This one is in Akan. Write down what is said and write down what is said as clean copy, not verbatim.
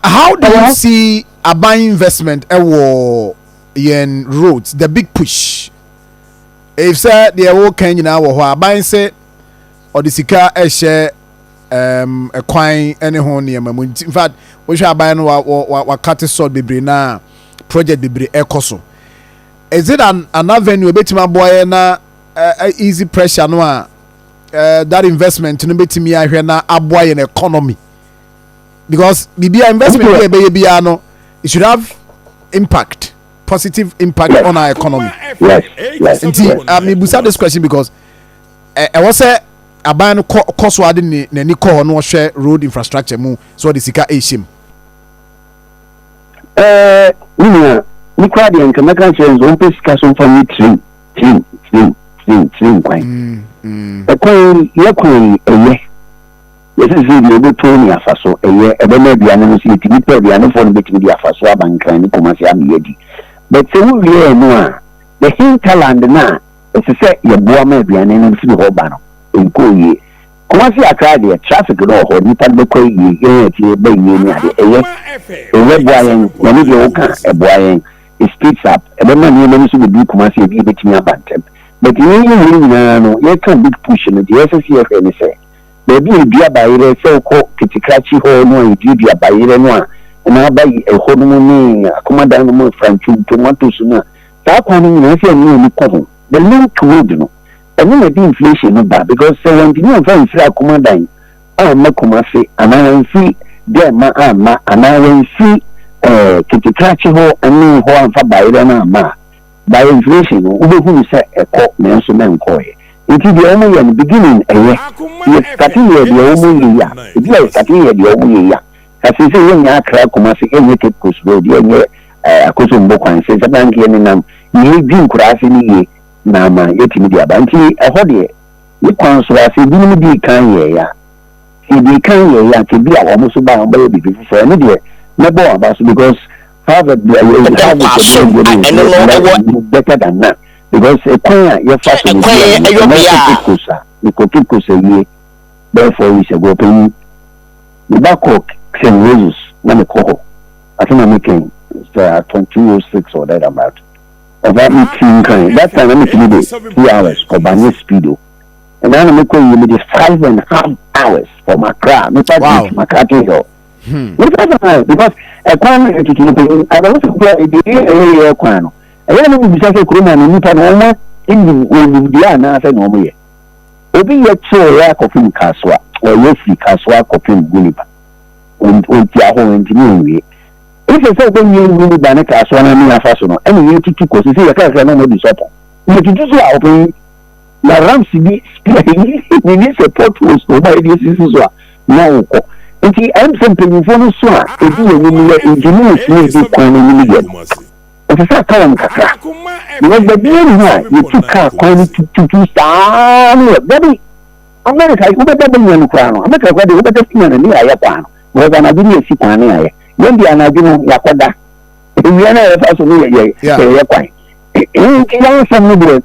how do you see a buying investment in roads, the big push? If say the whole Kenya now a buying say or the sika share a coin any honey. In fact, we shall buy no cut sort be na project be ekoso. Is it an avenue bit my boy na easy pressure no that investment no bit me ahwe na aboy in economy? Because BBI investment no, it should have impact, positive impact on our economy. Yes. Me busa this question because I was say aban cost wade ni ko no share road infrastructure mu so the sika eshim. Ni kwa de nka meka nche nzo mpe sika so mfa ni trim kwan. Ekwan ye kwan eye. Yes, is the able to me afaso eye ebema biane no si timi pe biane fo no betimi di afaso abankan ni commercial amedi. But say we no a the hinterland na it say ye boa ma biane no si ho ba no enko ye. Commercial akra de traffic no ho ni pan be ko ye ye ti be ye ni ade eye. Eye boa yen na ni de o kan e boa yen it speeds up ebema ni no so be do commercial bi betimi abantem. But you no ye can big push no the SSCF any say baby dua bayire se ko kitikrachi ho no dua bayire no a na bayi ho no ni akoma dan no mo franchu tomatoes no ta kwa ni na se ni ko the link road no and no the inflation no ba because so when you fan free akoma dan makoma se ana fi de ma ama ana wen fi kitikrachi ho ani ho anfa bayire na ma by inflation no ubehu se eko na so na nko ye. Until the only in the beginning, you starting here the only year. If you are starting here the only year, as you say, when you are crack, come as you make it push road, you are custom book and says a bank in them. You drink grass in the Nama, yet in the bank, a holiday. You can't so as you didn't be kind here. If you can't here, to be almost about baby for an idiot. Never about because Harvard is better than that. Because a choir, your fashion is therefore we shall go pay the back of St. Roses, when a coho. I think I'm making 2206 or that about. Of that meeting kind. That time I'm making it 2 hours for Banya Speedo. And then I'm making it 5.5 hours for my crowd. My car hill. Because a choir, I don't play the choir. I don't know if you say Kuruma and Nipa Noma in Diana said no more. Obi yet so rare coffin caswa or Yossi caswa coffin Gulliba on Tiaho and Timmy. If I say when you really ban a caswa and a fashion, and you take because you see a class and no disciple. You can just open the Ramsey we need support was nobody this is well. No, and I'm something for the swan. If you engineers need to coin immediately. It's a time because the being you took car coin to stand baby. America, you better be in crown. America, where you better see an area plan. Where an ability to pan here. When the Anadino Yakoda, in the other person, yeah, quite. In some of the